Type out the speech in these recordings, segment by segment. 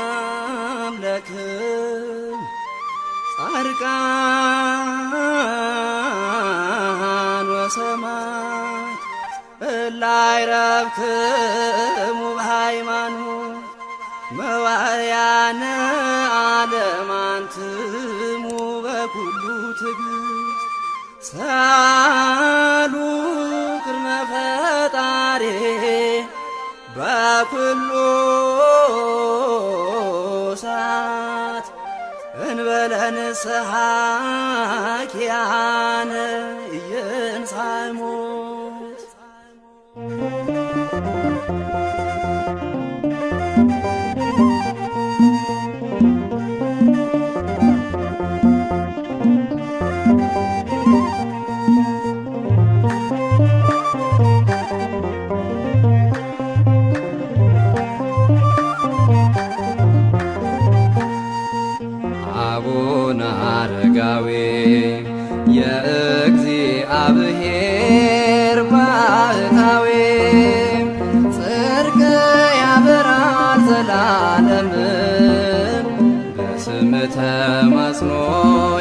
ሰላም ለክም ጻድቃን ወሰማዕት እላይ ረብክሙ በሃይማኖት መዋዕያነ ዓለም አንትሙ በኩሉ ትዕግሥት ሰአሉ ቅድመ ፈጣሪ በኩሉ ሰዓት እንበለ ንስሐ ኪያነ ኢየንሣእ ሞት። አቡነ አረጋዊ የእግዚአብሔር ባሕታዊ ጽድቅ ያበራል ዘላለም በስምህ ተማጽኖ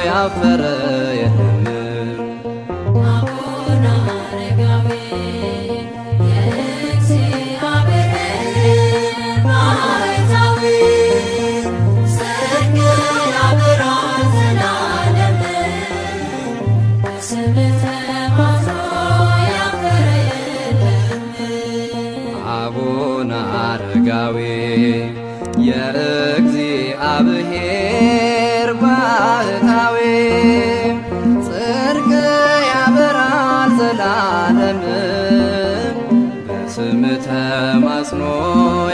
ያፈረ የለም። አቡነ አረጋዊ የእግዚአብሔር ባሕታዊ አቡነ አረጋዊ የእግዚአብሔር ባሕታዊ ጽድቅ ያበራል ዘላለም በስምህ ተማጽኖ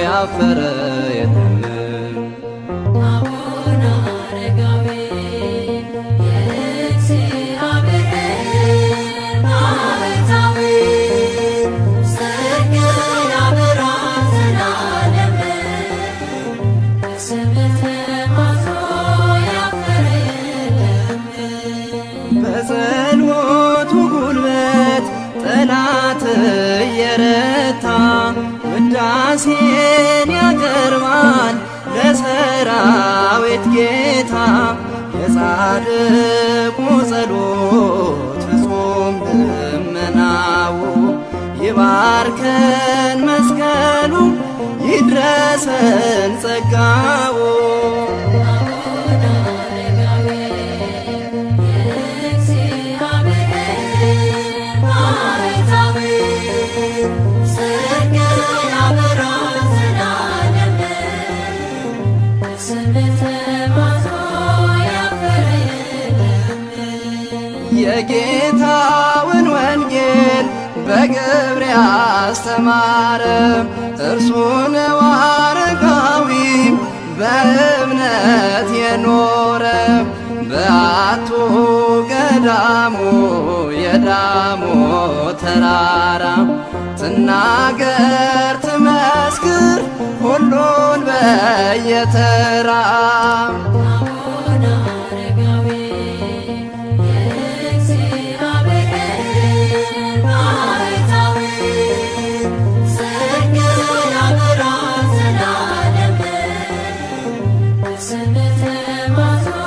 ያፈረ የለም። አቡነ አረጋዊ የእግዚአብሔር ባሕታዊ ጽድቅ ያበራል ዘላለም በስምህ ተማጽኖ ያፈረ የለም። በጸሎቱ ጉልበት ጠላት እየረታ ውዳሴን ያቀርባል ለሰራዊት ጌታ የጻድቁ ጸሎት ፍጹም ልመናው ይባርከን መስቀሉ ይድረሰን ጸጋው። አቡነ አረጋዊ የእግዚአብሔር ባሕታዊ ጽድቅ ያበራል ዘላለም በስምህ ተማጽኖ ያፈረ የለም። የጌታውን ወንጌል በግብር ያስተማረ እርሱ ነው አረጋዊ በእምነት የኖረ በአቱ ገዳሙ የዳሞ ተራራ ትናገር ትመስክር ሁሉን በየተራ። አቡነ አረጋዊ የእግዚአብሔር ባሕታዊ ጽድቅ ያበራል ዘላለም በስምህ ተማጽኖ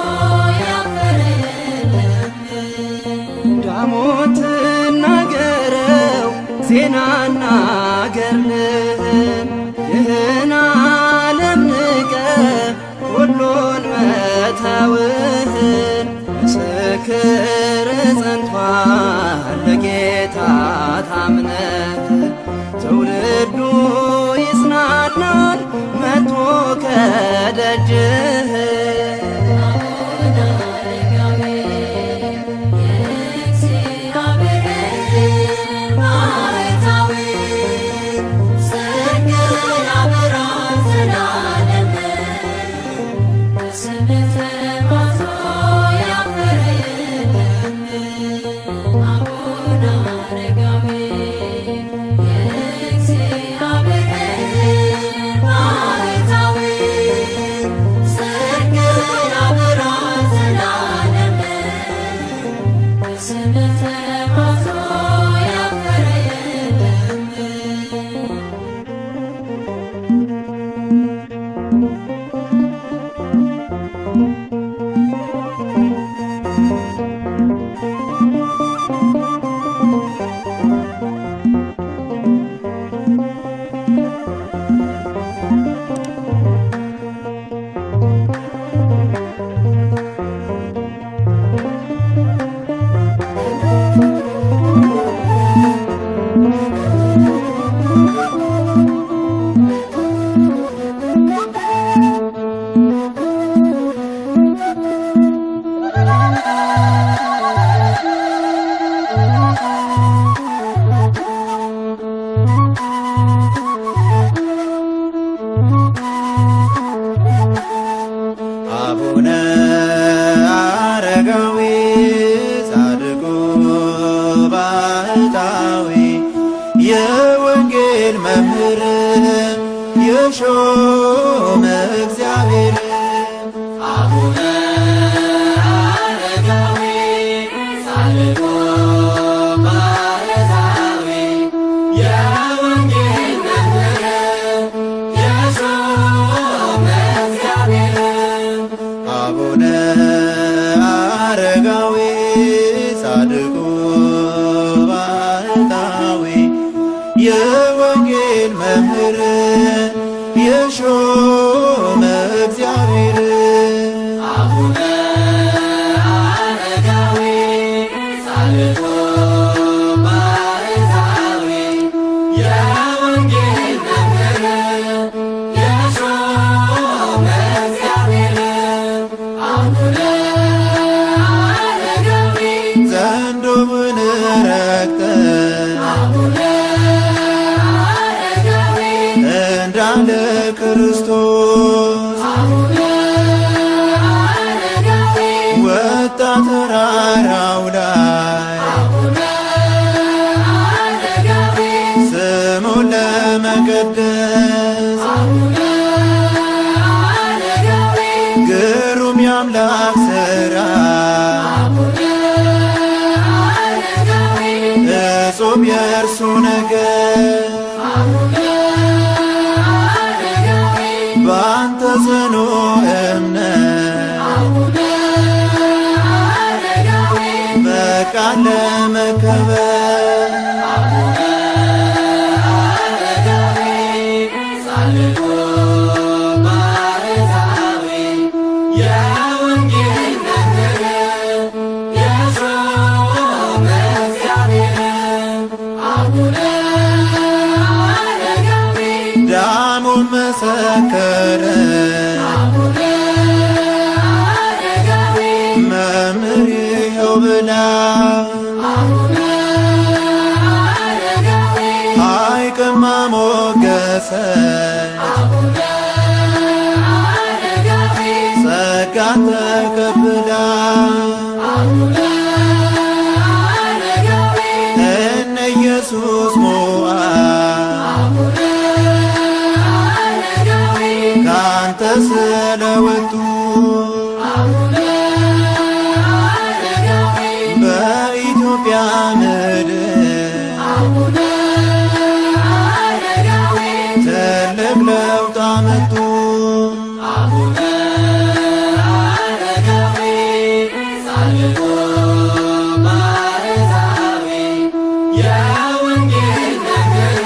ያፈረ የለም። ዳሞት ትናገረው ዜናና ገድልህን ይህን ዓለም ንቀህ ሁሉን መተውህን ምስክር ጸንቷል ለጌታ ታምነህ ትውልዱ ይጽናናል መጥቶ ከደጅህ። አቡነ አረጋዊ የእግዚአብሔር ባሕታዊ በስምህ ተማጽኖ ያፈረ የለም። አቡነ አረጋዊ ጻድቁ ባህታዊ የወንጌል መምህር የሾመ እግዚአብሔር አቡነ አረጋዊ ጻድቁ ባህታዊ የወንጌል መምህር የሾመ እግዚአብሔር አቡነ አረጋዊ ጻድቁ ባህታዊ የወንጌል መምህር የሾመ እግዚአብሔር አቡነ አረጋዊ ጻድቁ ባህታዊ የወንጌል መምህር የሾመ እግዚአብሔር አቡነ አረጋዊ ዘንዶውን ረግጠህ አቡነ አረጋዊ እንዳለ ክርስቶስ አቡነ አረጋዊ ወጣ ተራራው ላይ አቡነ አረጋዊ ስሙን ለመቀደስ አቡነ አረጋዊ ግሩም የአምላክ ሥራ አቡነ አረጋዊ እጹብ የእርሱ ነገር አቡነ አረጋዊ በአንተ ጽኑ እምነት አቡነ አረጋዊ በቃል ለመከበር አቡነ አረጋዊ ጻድቁ ባህታዊ የወንጌል መምህር የሾመ እግዚአብሔር አቡነ አረጋዊ ዳሙን መሰከረ አቡነ አረጋዊ መምህር ይኸው ብላ አቡነ አረጋዊ አይቅማ ሞገሰ አቡነ አረጋዊ ጸጋን ተቀብላ አቡነ አረጋዊ እነ ኢየሱስ ሞዓ አቡነ አረጋዊ ካንተ ስለወጡ አቡነ አረጋዊ በኢትዮጵያ ምድር አቡነ አረጋዊ ትልቅ ለውጥ አመጡ። አቡነ አረጋዊ ጻድቁ ባህታዊ የወንጌል መምህር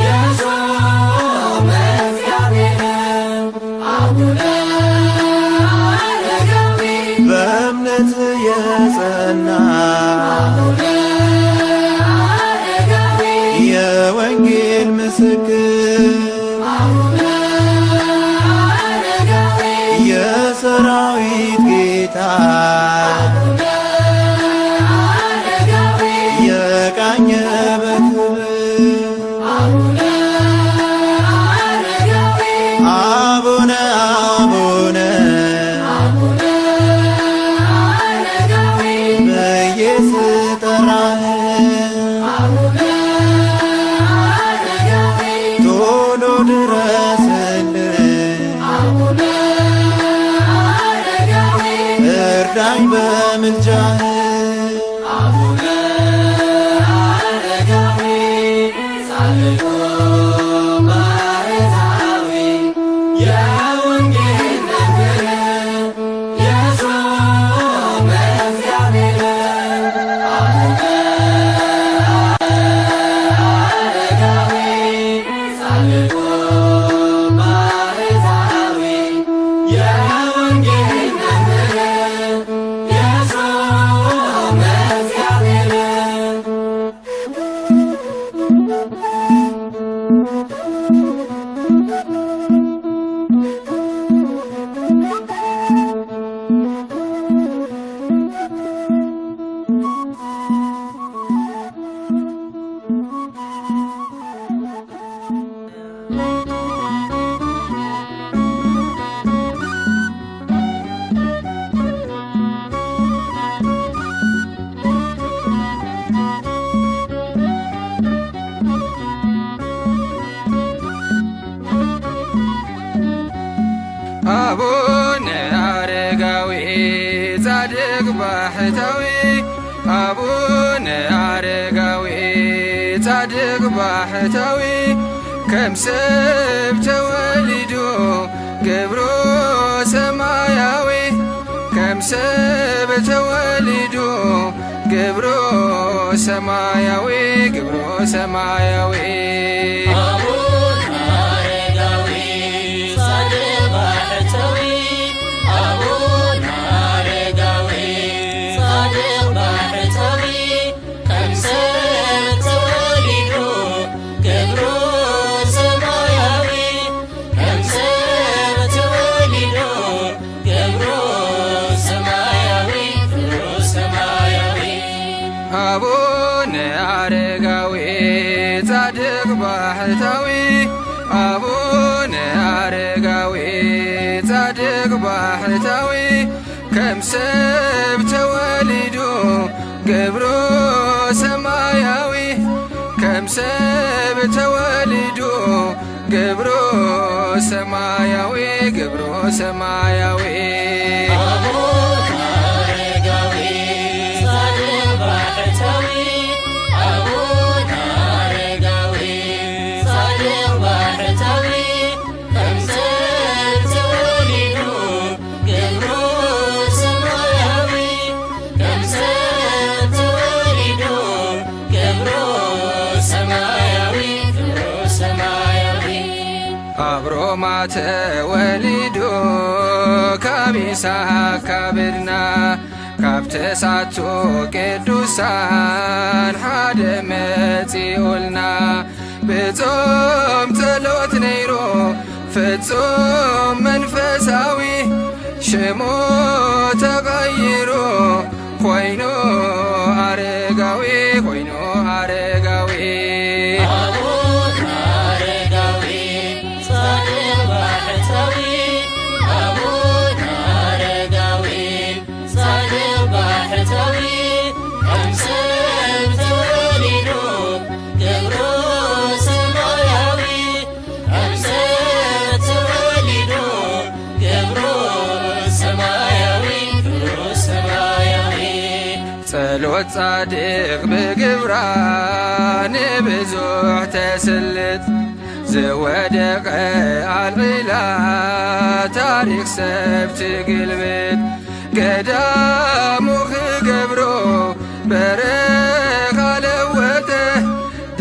የሾመ እግዚአብሔር አቡነ አረጋዊ በእምነት የጸና አቡነ አረጋዊ የወንጌል ምስክር አቡነ አረጋዊ የሰራዊት ጌታ አቡነ አረጋዊ የቃኘ በክብር አቡነ አረጋዊ አቡነ አቡነ አቡነ አረጋዊ ብዬ ስጠራህ አቡነ አረጋዊ ቶሎ ድረስልኝ አቡነ አረጋዊ እርዳኝ በምልጃህ አቡነ አረጋዊ ጻድቅ ባህታዊ አቡነ አረጋዊ ጻድቅ ባህታዊ ከምስብ ተወሊዶ ገብሮ ሰማያዊ ከምስብ ተወሊዶ ገብሮ ሰማያዊ ገብሮ ሰማያዊ አቡነ አረጋዊ ጻድቅ ባህታዊ አቡነ አረጋዊ ጻድቅ ባህታዊ ከምስብ ተወሊዶ ገብሮ ሰማያዊ ከምስብ ተወሊዶ ገብሮ ሰማያዊ ገብሮ ሰማያዊ አብሮማ ተወሊዶ ካቢሳ ካብድና ካብ ተሳቶ ቅዱሳን ሓደ መጺኡልና ብጾም ጸሎት ነይሮ ፍጹም መንፈሳዊ ሽሙ ተቀይሮ ኮይኑ አረጋዊ ኮይኑ አረጋዊ ጸሎት ጻድቅ ብግብራ ንብዙሕ ተስልጥ ዘወደቀ አልዒላ ታሪክ ሰብ ትግልብጥ ገዳሙ ክገብሮ በረኻ ለወጠ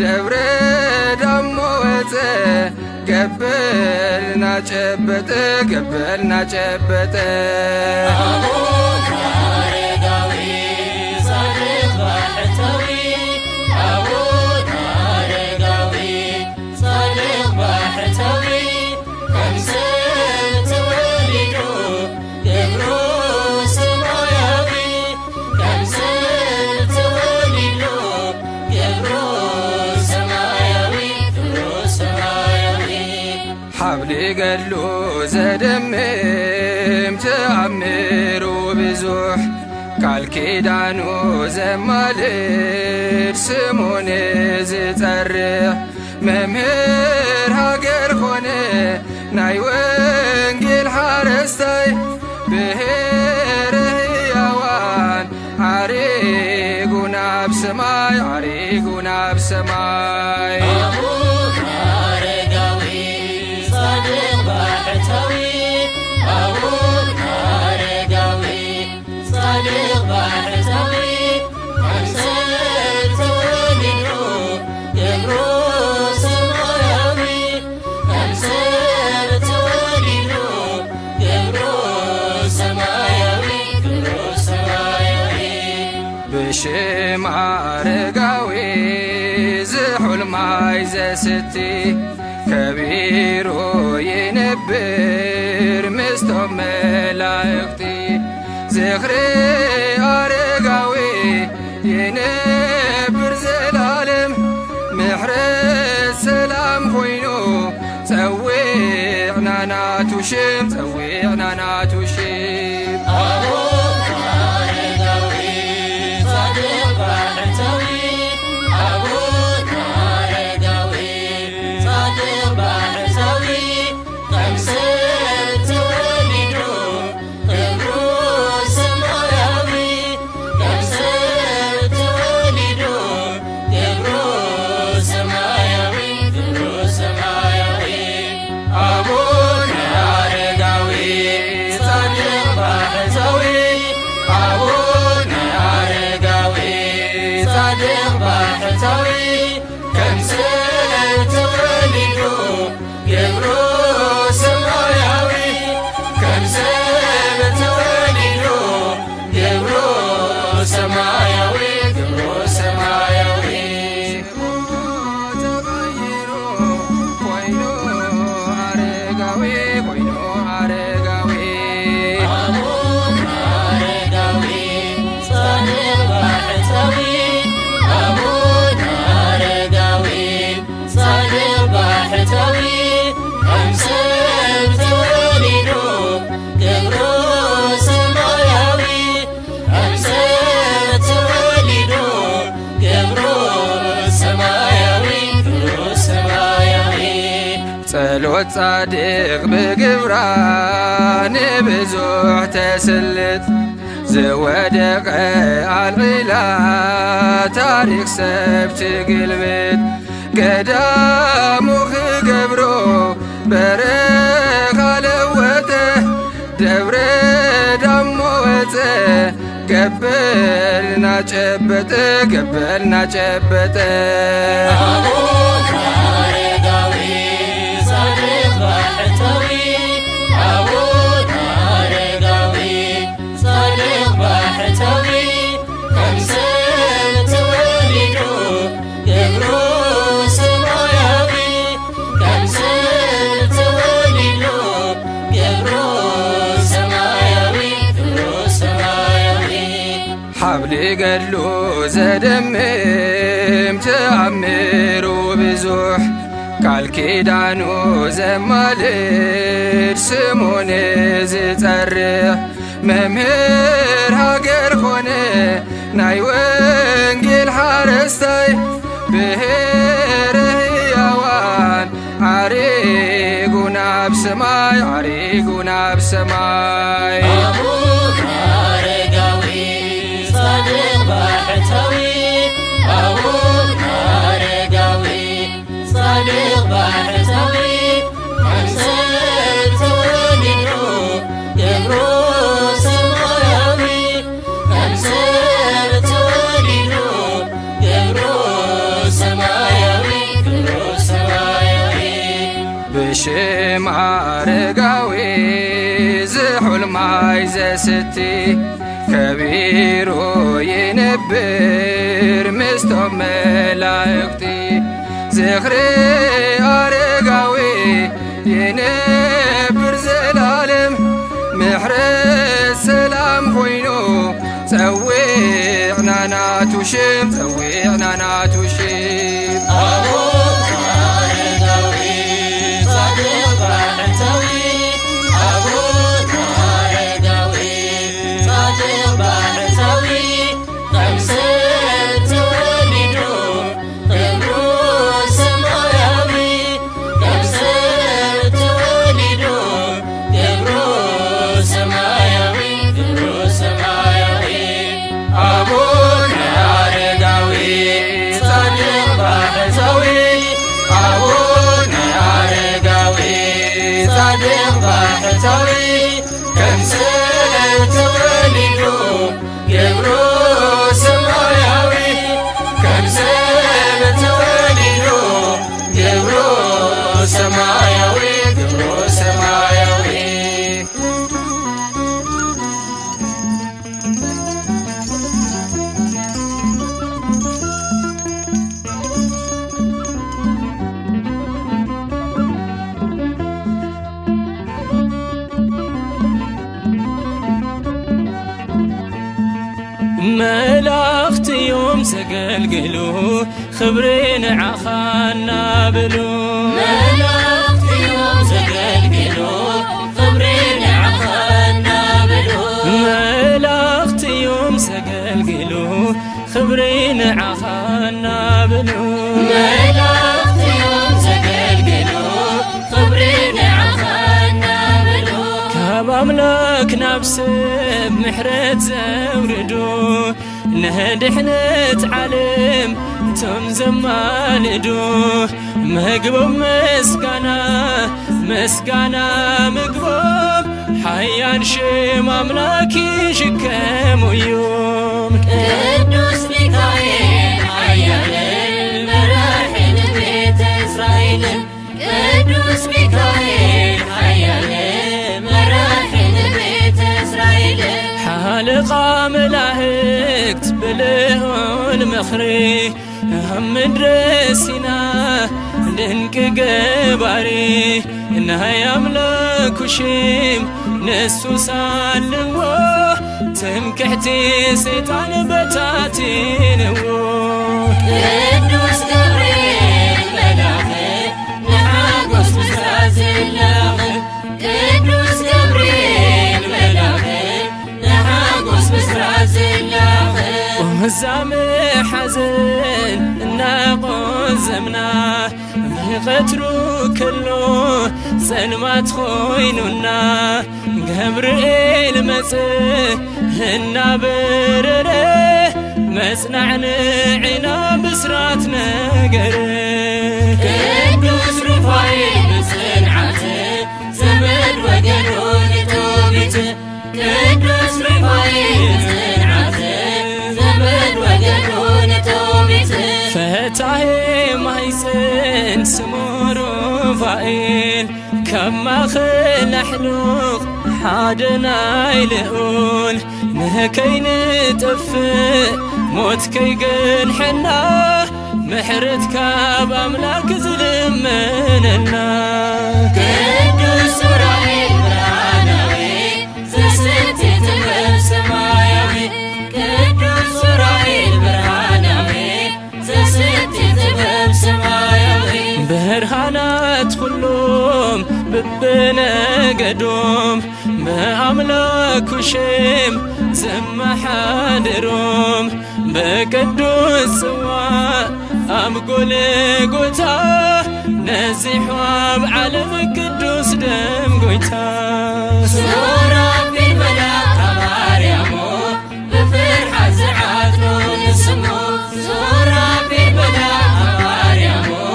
ደብረ ዳሞ ወፀ ገበልና ጨበጠ ገበልና ጨበጠ حبل قلو زدمم تأمر بزوح قال كيدانو زمالر سمون زترح ممهر هاجر خونه ناي وانجل حارستاي بهر هيوان عريقنا بسماي عريقنا بسماي صادق بحثوي ብሽም አረጋዊ ዝሑል ማይ ዘስቲ ከቢሮ ይነብር ምስቶም መላእክቲ ዝኽሪ አረጋዊ ይነብር ዘላለም ምሕረት ሰላም ኮይኑ ፀዊዕና ናቱ ሽም ፀዊዕና ናቱ ሽም ጸሎት ጻድቅ ብግብራ ንብዙሕ ተስልጥ ዝወደቀ አልዒላ ታሪክ ሰብ ትግልብጥ ገዳሙ ክገብሮ በረኻ ለወጠ ደብረ ዳሞ ወፀ ገበልና ጨበጠ ገበልና ጨበጠ ሓብሊ ገድሉ ዘደምም ተኣምሩ ብዙሕ ቃል ኪዳኑ ዘማልድ ስሙን ዝጸርሕ መምህር ሃገር ኮነ ናይ ወንጌል ሓረስታይ ብሄረ ሕያዋን ዓሪጉ ናብ ሰማይ ዓሪጉ ናብ ሰማይ ብሽም አረጋዊ ዝሑል ማይ ዘስቲ ከቢሮ ይነብር ምስቶም መላእክቲ ዝኽሪ አረጋዊ ይነብር ዘላለም ምሕረት ሰላም ኮይኑ ፀዊዕና ናቱ ሽም ፀዊዕና ናቱ ሽም አቡነ አረጋዊ ጻድቅ ባህታዊ زقلقلو خبرين عخانا بلو ملاخت يوم زقلقلو خبرين عخانا بلو ملاخت يوم زقلقلو خبرين عخانا بلو ملاخت يوم زقلقلو خبرين عخانا بلو كاب أملاك نفسب محرت زوردو نهدحنت علم توم زماندو مقبوب مسكانا مقبوب حيان شم أملاكي شكمو يوم قدوس ميكائيل حيان المراحل بيت إسرائيل قدوس ميكائيل حيان المراحل بيت إسرائيل حالقا ملاهكت بلهون مخري هم درسنا دنك قباري إنها يملك وشيم نسو سالوه تمكحتي سيطان بتاتينوه قدوس جبريل ملاخي نحاقوس بسراز اللاغي قدوس جبريل ملاخي نحاقوس بسراز اللاغي وهزام حزن ناقوز زمنا بغترو كله سلمات خوينونا جبريل مسح النابرره مسنعنا عنا بسرات نقره قدوس رفاعيل بصنعته زمن وقنون توبته قدوس رفاعيل بصنعته زمن وقنون توبته فتاهي مايسن سمو رفاعيل كما خل حلوق حادنا يلقون نهكي نتفق موت كي قل حنا محرتك بأملاك زلمننا قدوس رعيل برهانوي زستي تبب سمايوي قدوس رعيل برهانوي زستي تبب سمايوي برهانات كلهم ببنا قدوم بأملاك وشيم زم حادروم بقدوس سوا أمقول قوتا نزحوا بعلم قدوس دم قوتا سورة في الملاك مريمو بفرحة زعاتنو نسمو سورة في الملاك مريمو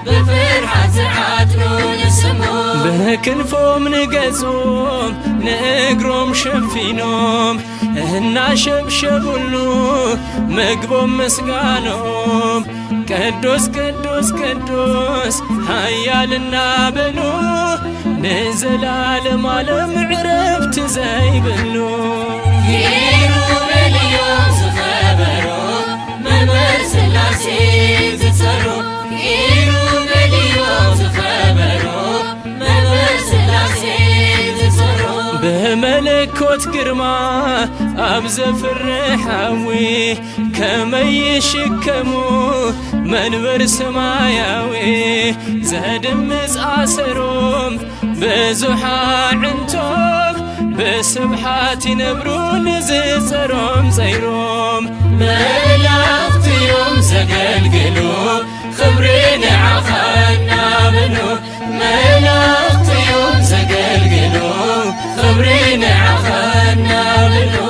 بفرحة زعاتنو نسمو بكنفوم نقزوم نقروم شفينوم هنا شبشبولو مقبوم مسقانوم قدوس قدوس قدوس هيالنا بلو نزل عالم عالم عرفت زي بلو كيرو مليون سخبرو ممر سلاسي زتسرو كيرو مليون سخبرو ممر سلاسي زتسرو بملكوت قرما أبزفر حاوي كما يشكمو منبر سماياوي زاد مسعسروم بزحا عنتم بسبحات نبرون زيزروم زيروم ملاخت يوم زقلقلو خبرين عخانا منو ملاخت يوم زقلقلو خبرين عخانا منو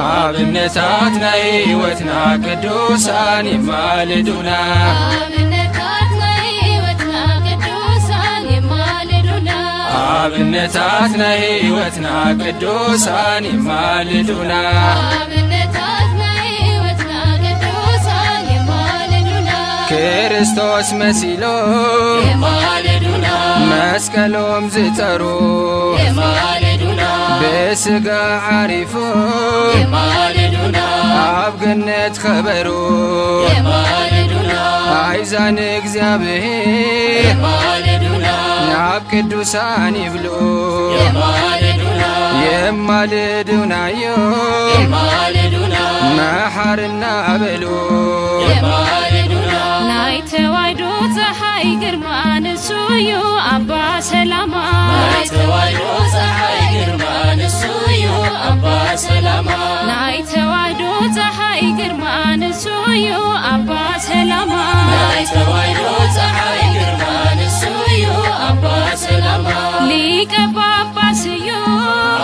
አብነታትና ሕይወትና ቅዱሳን ይማልዱና አብነታትና ሕይወትና ቅዱሳን ይማልዱና ክርስቶስ መሲሎ የማልዱና መስቀሎም ዝጠሩ የማልዱና በስጋ ዓሪፎ የማልዱና ኣብ ገነት ኸበሩ የማልዱና አይዛን እግዚአብሔር የማልዱና ናብ ቅዱሳን ይብሉ የማልዱና የማልዱናዮ የማልዱና መሐርና በሉ የማልዱና ናይ ተዋሕዶ ፀሓይ ግርማ ንሱዩ አባ ሰላማ ናይ ተዋሕዶ ፀሓይ ግርማ ንሱዩ አባ ሰላማ ናይ ተዋሕዶ ፀሓይ ግርማ ንሱዩ አባ ሰላማ ናይ ተዋሕዶ ፀሓይ ግርማ ንሱዩ አባ ሰላማ ሊቀ ጳጳስ እዩ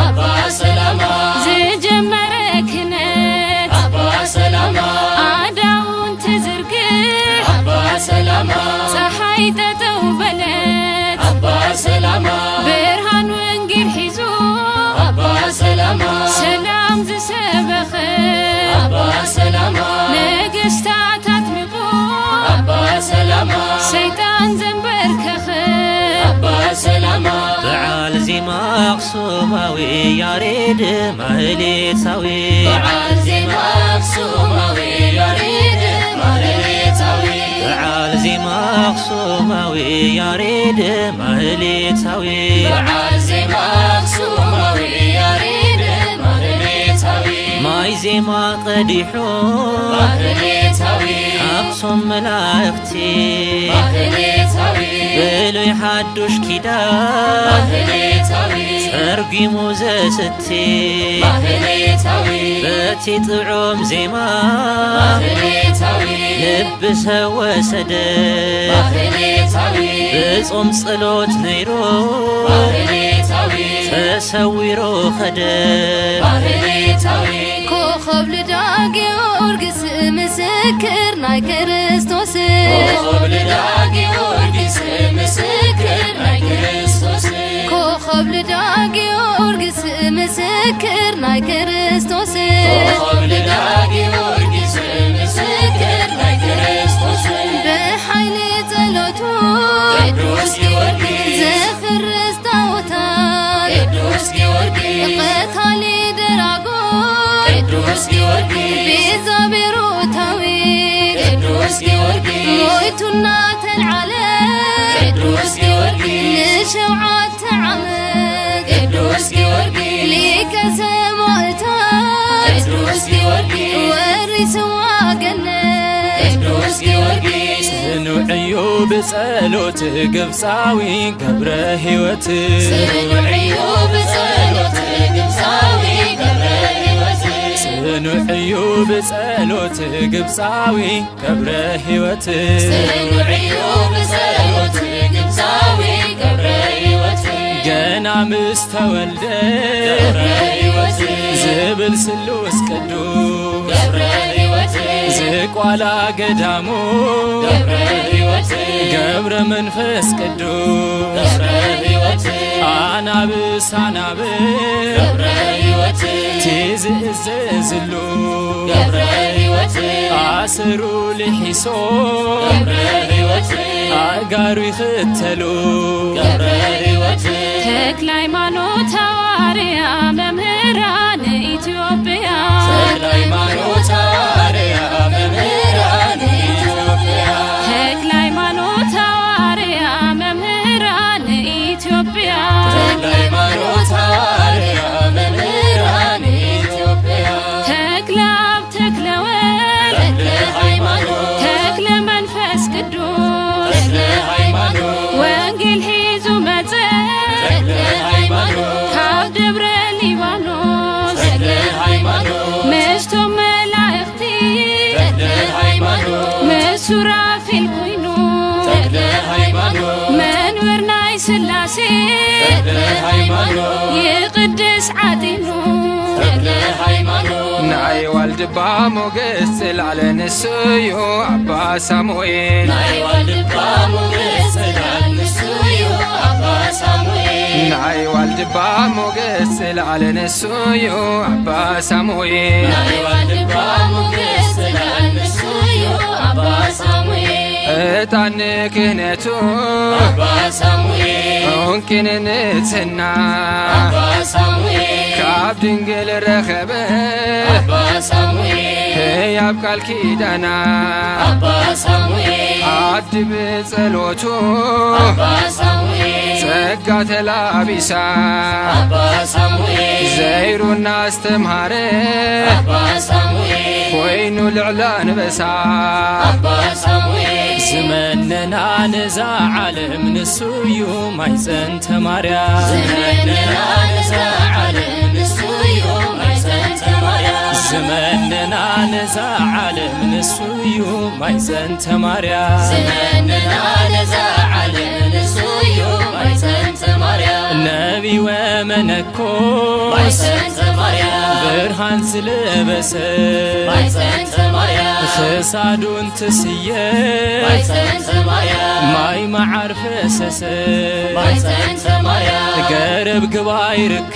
አባ ሰላማ ዝጀመረ ክህነት አባ ሰላማ አዳውን ትዝርግሕ አባ ሰላማ ፀሓይ ጠጠው በለት አባ ሰላማ ብርሃን ወንጌል ሒዙ አባ ሰላማ ሰላም ዝሰበኸ አባ ሰላማ ነገስታት አጥሚቁ አባ ሰላማ ሰይጣን ዘንበርከኸ አባ ሰላማ በዓል ዜማ አክሱማዊ ያሬድ ማህሌታዊ በዓል ዜማ አክሱማዊ ያሬድ ማህሌታዊ በዓል ዜማ አክሱማዊ ያሬድ ማህሌታዊ በዓል ዜማ አክሱማዊ ያሬድ ማህሌታዊ ማይ ዜማ ቀዲሑ ማህሌታዊ አክሱም መላእክቲ ማህሌታዊ ብሉይ ሓዱሽ ኪዳን ማህሌታዊ ተርጊሙ ዘስቲ ማህሌታዊ በቲ ጥዑም ዜማ ማህሌታዊ ልብ ሰብ ወሰደ ማህሌታዊ ብጾም ጸሎት ነይሮ ማህሌታዊ ተሰዊሮ ኸደ ማህሌታዊ ኮኸብ ልዳ ጊዮርጊስ ምስክር ናይ ክርስቶስ ኮኸብ ልዳ ጊዮርጊስ ምስክር ናይ ክርስቶስ ኮኸብ ልዳ ጊዮርጊስ ምስክር ናይ ክርስቶስ ኮኸብ ልዳ ጊዮርጊስ ምስክር ናይ ክርስቶስ ብሓይሊ ጸሎቱ ቅዱስ ጊዮርጊስ ዘፍርስ ጣዖታት ቅዱስ ጊዮርጊስ ቀታሊ ደራጎት ቅዱስ ጊዮርጊስ ቤዛ ቤሮታዊት ቅዱስ ጊዮርጊስ ሞይቱና ተልዓለ ቅዱስ ጊዮርጊስ ንሸውዓተ ዓመት ቅዱስ ጊዮርጊስ ሊቀ ሰማዕታት ቅዱስ ጊዮርጊስ ወሪስዋ ገነት ቅዱስ ጊዮርጊስ ጽኑዕዩ ብጸሎት ግብፃዊ ገብረ ሕይወት ጽኑዕዩ ብጸሎት ግብፃዊ ገብረ ሕይወት ጽኑዕዩ ብጸሎት ግብፃዊ ገብረ ሕይወት ጽኑዕዩ ብጸሎት ግብፃዊ ገብረ ሕይወት ገና ምስ ተወልደ ገብረ ሕይወት ዝብል ስሉስ ቅዱስ ገብረ ሕይወት ዝቋላ ገዳሙ ገብረ ሕይወት ገብረ መንፈስ ቅዱስ ገብረ ሕይወት አናብስ ገብረ ሕይወት ትዝእዘዝሉ ገብረ ሕይወት አስሩ ልሒሶ ገብረ ሕይወት አጋሩ ይኽተሉ ገብረ ሕይወት ተክለ ሃይማኖት ሐዋርያ መምህራን ኢትዮጵያ ተክለ ሃይማኖት ሐዋርያ መምህራን ኢትዮጵያ ተክለ ሃይማኖት ሐዋርያ መምህራን ኢትዮጵያ ተክለ ሃይማኖት ሐዋርያ መምህራን ኢትዮጵያ ተክለ አብ ተክለ ወልድ ተክለ ሃይማኖት ተክለ መንፈስ ቅዱስ ተክለ ሃይማኖት ወንጌል ሒዙ መጽ ተክለ ሃይማኖት ካብ ደብረ ሊባኖስ ተክለ ሃይማኖት ምስቶም መላእኽቲ ተክለ ሃይማኖት ምስ ሱራፌል ኮይኑ ተክለ ሃይማኖት መንበር ናይ ሥላሴ ተክለ ሃይማኖት ይቅድስ ዓጢኑ ተክለ ሃይማኖት ናይ ዋልድባ ሞገስ ጽላለ ንስዩ አባ ሳሙኤል ናይ ዋልድባ ሞገስ ጽላል ንሱዩ አባ ሳሙኤል ናይ ዋልድባ ሞገስ ጽላለ ንስዩ አባ ሳሙኤል ናይ ዋልድባ ሞገስ ጽላል ንሱዩ አባ ሳሙኤል እጣን ክህነቱ አባ ሳሙኤል ኦንኪን ንጽሕና አባ ሳሙኤል ካብ ድንግል ረኸበ አባ ሳሙኤል ሕያብ ቃል ኪዳና አባ ሳሙኤል አድብ ጸሎቱ አባ ሳሙኤል ጸጋ ተላቢሳ አባ ሳሙኤል ዘይሩና አስተምሃረ አባ ሳሙኤል ኮይኑ ልዕላ አንበሳ አባ ሳሙኤል زمننا نزا عالم نسويو مايزن تماريا زمننا نزا عالم نسويو مايزن تماريا زمننا نزا عالم نسويو مايزن تماريا زمننا نزا عالم نسويو مايزن تماريا نبي ومنكو مايزن تماريا برهان سلبس مايزن تماريا خسادون تسيه مايزن تماريا ماي معرف سس مايزن تماريا قرب قبايرك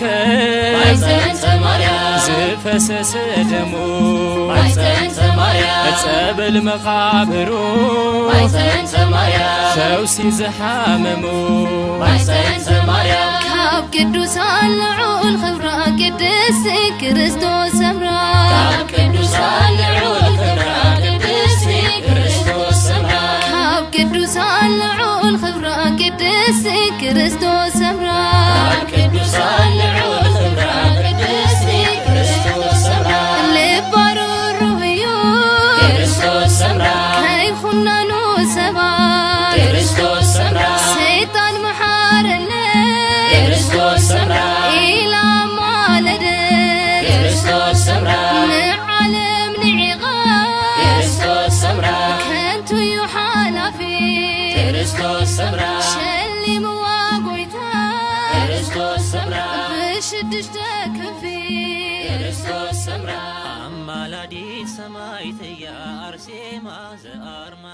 مايزن تماريا زفسس دمو مايزن تماريا اتسابل مقابرو مايزن تماريا فوسي زحاممو مايزن تماريا ካብ ቅዱሳን ልዑል ክብራ ቅድስት ክርስቶስ ሰምራ ካብ ቅዱሳን ልዑል ክብራ ቅድስት ክርስቶስ ሰምራ ካብ ቅዱሳን ልዑል ክብራ ቅድስት ክርስቶስ ሰምራ ካብ ቅዱሳን ልዑል ክብራ ቅድስት ክርስቶስ ሰምራ ልባሩ ሩህዩ ክርስቶስ ሰምራ ከይኹናኑ ሰባት ክርስቶስ ሰምራ ሰይጣን መሓረለ ክርስቶስ ሰምራ ኢላ ማለደት ክርስቶስ ሰምራ ንዓለም ንዒቓ ክርስቶስ ሰምራ ከንቱ እዩ ሓላፊ ክርስቶስ ሰምራ ሸሊምዋ ጎይታ ክርስቶስ ሰምራ ብሽድሽተ ክንፊ ክርስቶስ ሰምራ አማላዲት ሰማዕት እያ አርሴማ ዘአርማ